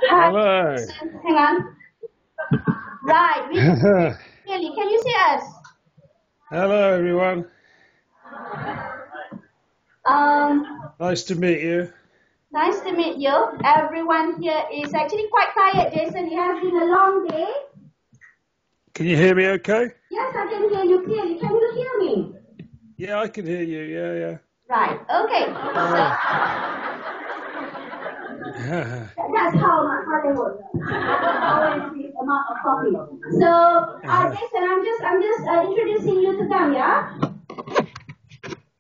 Hi. Hello. Hang on. Right. Clearly, can you see us? Hello, everyone. Nice to meet you. Nice to meet you. Everyone here is actually quite tired, Jason. It has been a long day. Can you hear me okay? Yes, I can hear you clearly. Can you hear me? Yeah, I can hear you. Yeah. Right. Okay. That's how my father works. Always the amount of coffee. So, Jason, I'm just introducing you to them, yeah?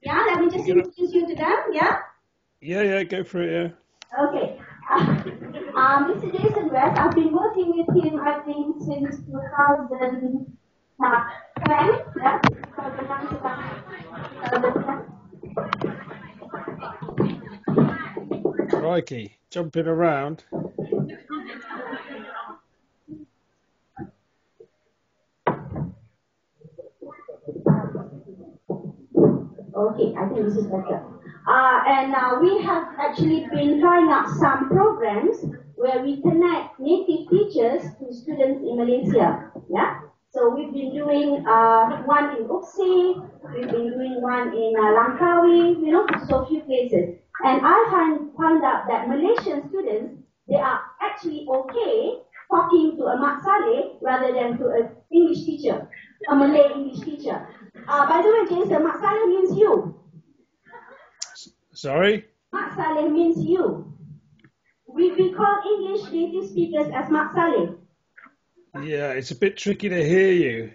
Yeah, let me just introduce you to them, yeah? Yeah, go for it, yeah. Okay. Mr. Jason West, I've been working with him, I think, since 2010. Yeah? Crikey, jumping around. Okay, I think this is better. We have actually been trying out some programs where we connect native teachers to students in Malaysia. Yeah. So we've been doing one in Uksi, we've been doing one in Langkawi, so few places. And I found out that Malaysian students, they are actually okay talking to a Mak Saleh rather than to an English teacher, a Malay English teacher. By the way, Jason, Mak Saleh means you. Sorry? Mak Saleh means you. We call English native speakers as Mak Saleh. Yeah, it's a bit tricky to hear you.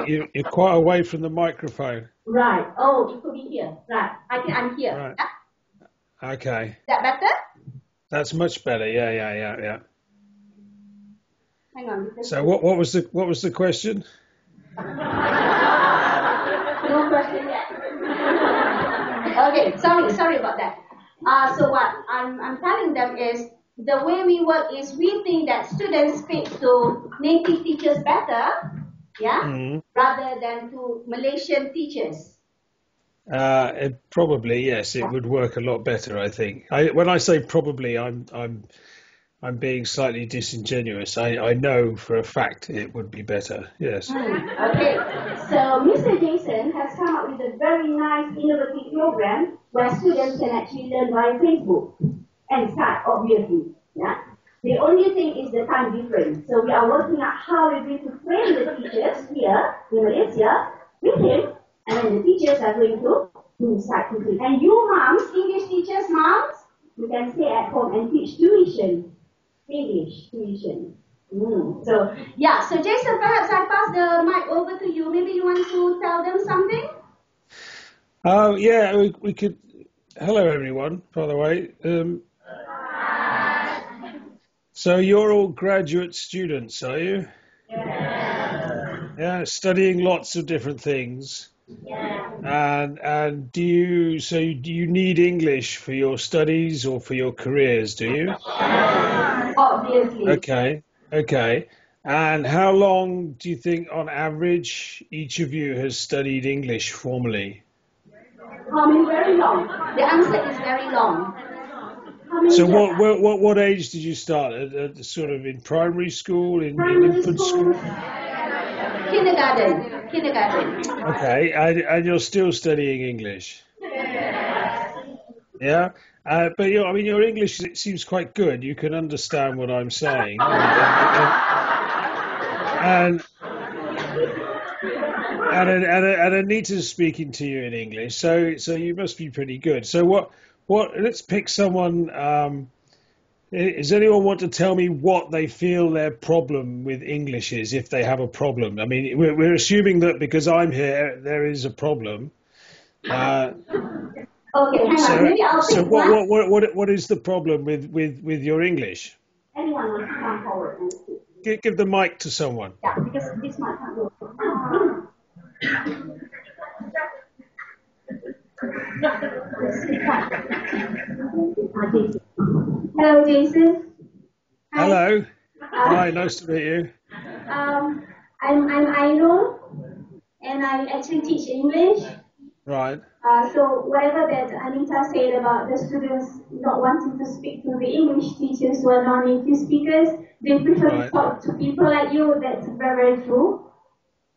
You're quite away from the microphone. Right. Oh, it could be here. Right. I think I'm here. Right. Yeah? Okay. Is that better? That's much better. Yeah. Hang on. So what was the question? No question yet. Okay, sorry about that. So what I'm telling them is the way we work is we think that students speak to native teachers better, rather than to Malaysian teachers. Probably yes, it would work a lot better. I think. When I say probably, I'm being slightly disingenuous. I know for a fact it would be better. Yes. Okay. So Mr. Jason has come up with a very nice innovative program where students can actually learn via Facebook and Skype, obviously. Yeah. The only thing is the time difference. So we are working out how we're going to train the teachers here in Malaysia with him, and then the teachers are going to do Skype with him. And you moms, English teachers, moms, you can stay at home and teach tuition. English tuition. So Jason, perhaps I pass the mic over to you. Maybe you want to tell them something? Oh, yeah, we could. Hello, everyone, by the way. So you're all graduate students, are you? Yeah, studying lots of different things. And do you need English for your studies or for your careers, do you? Obviously. Okay. And how long do you think, on average, each of you has studied English formally? Very long. The answer is very long. So what age did you start? At sort of in primary school, in infant school? Kindergarten. Okay, and you're still studying English? Yeah? But your English, it seems quite good. You can understand what I'm saying. And Anita's speaking to you in English, so you must be pretty good. So what let's pick someone. Does anyone want to tell me what they feel their problem with English is, if they have a problem? I mean, we're assuming that because I'm here, there is a problem. Okay, hang on. Maybe I'll so pick one. what is the problem with your English? Anyone wants to come forward and speak? Give the mic to someone. Yeah, because this mic can't go. Hello, Jason. Hi. Hello. Hi, nice to meet you. I'm Ainul, and I actually teach English. Right. So whatever that Anita said about the students not wanting to speak to the English teachers who are non-native speakers, they prefer to Right. talk to people like you. That's very, very true.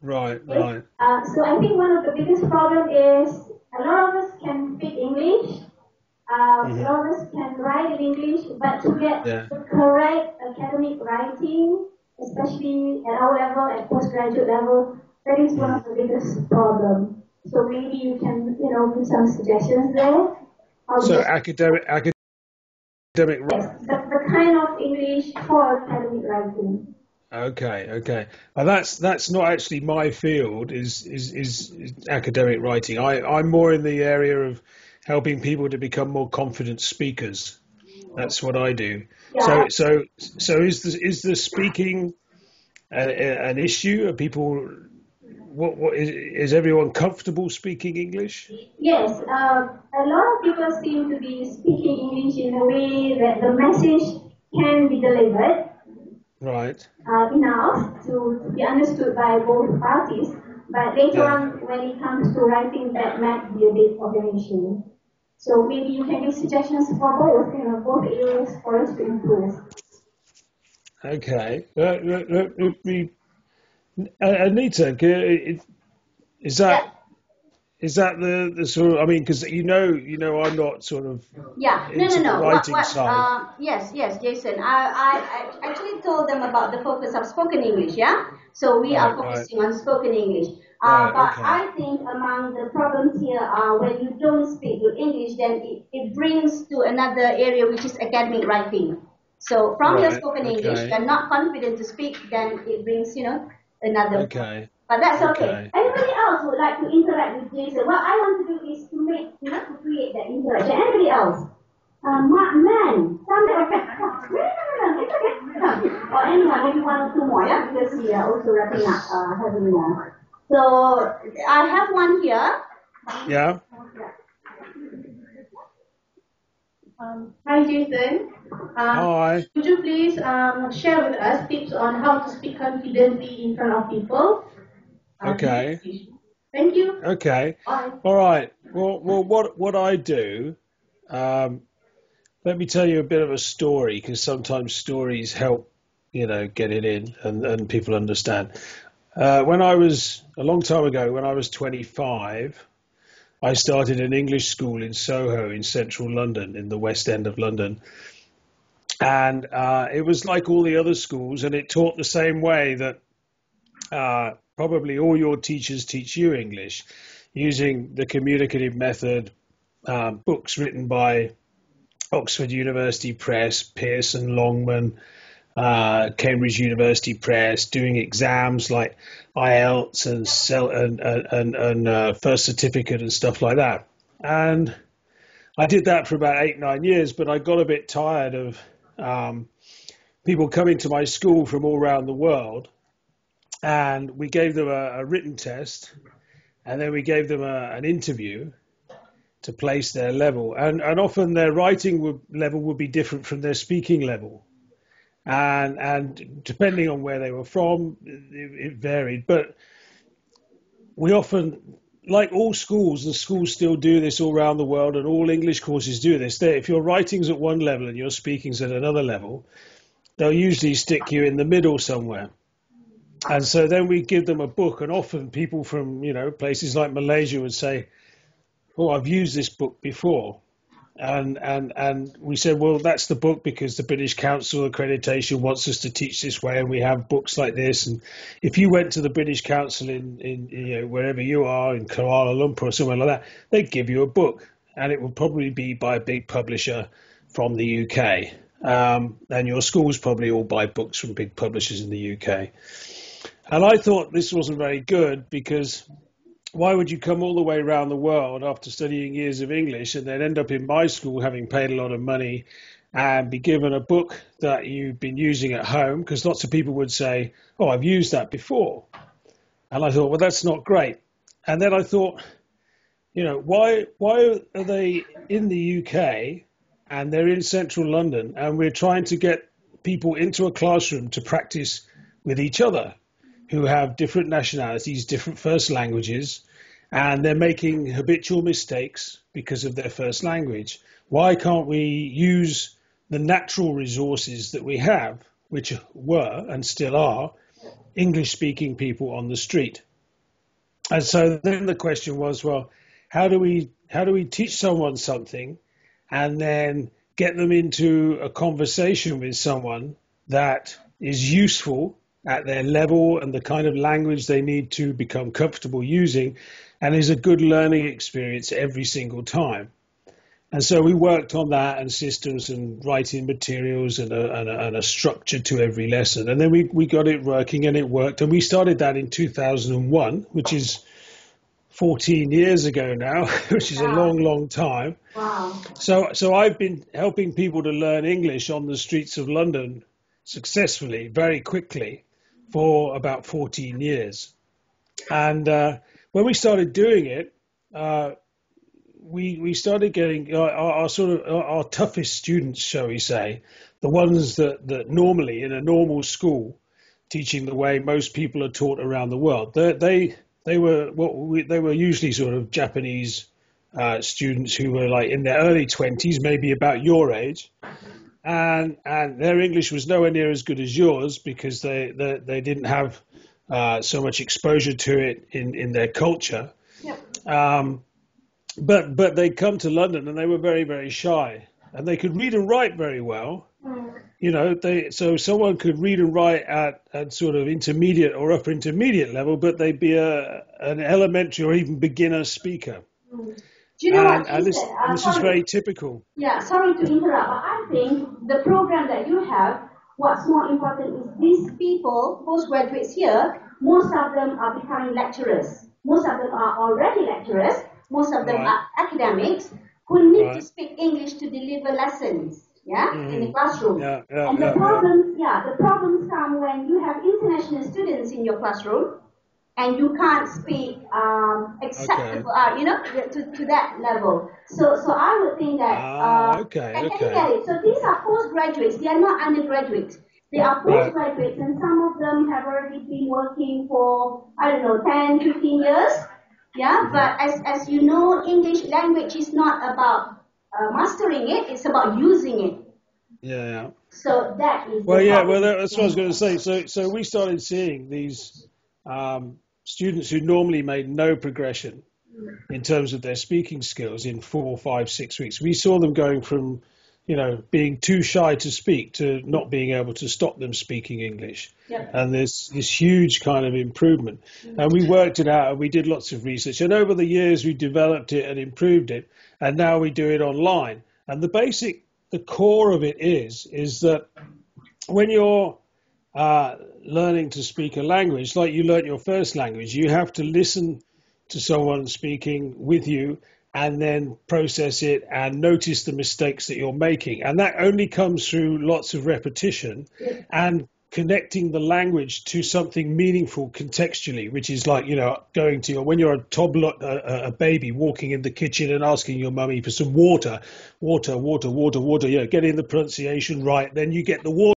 Right. Okay? Right. So I think one of the biggest problem is a lot of us can speak English, a Hmm. lot of us can write in English, but to get Yeah. the correct academic writing, especially at our level, at postgraduate level, that is one Hmm. of the biggest problem. So maybe you can, give some suggestions there. How So you, academic. yes, the kind of English for academic writing. Okay, okay. That's not actually my field. Is academic writing. I'm more in the area of helping people to become more confident speakers. That's what I do. Yeah, So is the speaking an issue? Are people what is everyone comfortable speaking English? yes, a lot of people seem to be speaking English in a way that the message can be delivered Right. enough to be understood by both parties. But later Yeah. on, when it comes to writing, that might be a bit of an issue. So maybe you can give suggestions for both, both areas for us to improve. Okay. Anita, is Yeah. that is that the sort of, I mean, because I'm not sort of Yeah, no, no, into the no. writing side. Yes, yes, Jason. I actually told them about the focus of spoken English. Yeah, so we are Right, right, focusing on spoken English. right. But Okay. I think among the problems here are when you don't speak good English, then it brings to another area which is academic writing. So from your Right. spoken English, Okay. you're not confident to speak, then it brings, another problem. Okay. But that's okay. Okay. Anybody else would like to interact with Jason? What I want to do is to make, to create that interaction. Anybody else? Man, somebody. Or anyone, maybe one or two more, yeah? Because we are also wrapping up, having more. So I have one here. Yeah. Hi, Jason. Hi. Could you please share with us tips on how to speak confidently in front of people? Okay. Thank you. Okay. Bye. All right. Well, what I do, um, let me tell you a bit of a story because sometimes stories help, get it in and people understand. When I was a long time ago, when I was 25, I started an English school in Soho in central London, in the West End of London. And it was like all the other schools, and it taught the same way that probably all your teachers teach you English, using the communicative method, books written by Oxford University Press, Pearson Longman, Cambridge University Press, doing exams like IELTS and first certificate and stuff like that. And I did that for about 8, 9 years, but I got a bit tired of um, people coming to my school from all around the world. And we gave them a written test, and then we gave them an interview to place their level. And often their level would be different from their speaking level. And depending on where they were from, it varied. But we often, like all schools, and schools still do this all around the world, and all English courses do this. If your writing's at one level and your speaking's at another level, they'll usually stick you in the middle somewhere. And so then we give them a book, and often people from places like Malaysia would say, "Oh, I've used this book before." And we said, well, that's the book because the British Council accreditation wants us to teach this way, and we have books like this. And if you went to the British Council in wherever you are in Kuala Lumpur or somewhere like that, they'd give you a book, and it would probably be by a big publisher from the UK. And your schools probably all buy books from big publishers in the UK. And I thought this wasn't very good because why would you come all the way around the world after studying years of English and then end up in my school having paid a lot of money and be given a book that you've been using at home? Because lots of people would say, oh, I've used that before. And I thought, well, that's not great. And then I thought, why are they in the UK and they're in central London and we're trying to get people into a classroom to practice with each other who have different nationalities, different first languages, and they're making habitual mistakes because of their first language. Why can't we use the natural resources that we have, which were and still are English-speaking people on the street? And so then the question was, well, how do we teach someone something and then get them into a conversation with someone that is useful at their level and the kind of language they need to become comfortable using, and is a good learning experience every single time? And so we worked on that, and systems and writing materials and a structure to every lesson. And then we got it working, and it worked. And we started that in 2001, which is 14 years ago now, which is a long, long time. Wow. So I've been helping people to learn English on the streets of London successfully, very quickly, for about 14 years. And when we started doing it, we started getting our toughest students, shall we say, the ones that normally in a normal school, teaching the way most people are taught around the world, they were usually sort of Japanese students who were like in their early 20s, maybe about your age, and their English was nowhere near as good as yours because they didn't have so much exposure to it in their culture. Yep. But they'd come to London and they were very, very shy, and they could read and write very well. You know, so someone could read and write at sort of intermediate or upper intermediate level, but they'd be an elementary or even beginner speaker. Do you know what? And this is very typical. Yeah, sorry to interrupt, but I think the program that you have, what's more important is these people, postgraduates here, most of them are becoming lecturers. Most of them are already lecturers. Most of them are academics who need to speak English to deliver lessons. Yeah, in the classroom. The problems come when you have international students in your classroom, and you can't speak acceptable, to that level. So I would think that. Can you get it? So these are postgraduates. They are not undergraduates. They are postgraduates, and some of them have already been working for 10, 15 years. Yeah, but as you know, English language is not about mastering it, it's about using it. Yeah. So that is. That's what I was going to say. So we started seeing these students who normally made no progression in terms of their speaking skills in 4, 5, 6 weeks. We saw them going from, being too shy to speak to not being able to stop them speaking English. Yep. And there's this huge kind of improvement. And we worked it out, and we did lots of research. And over the years, we developed it and improved it. And now we do it online. And the core of it is that when you're learning to speak a language, like you learnt your first language, you have to listen to someone speaking with you and then process it and notice the mistakes that you're making. And that only comes through lots of repetition and connecting the language to something meaningful contextually, which is like, going to when you're a toddler, a baby walking in the kitchen and asking your mummy for some water, getting the pronunciation right, then you get the water.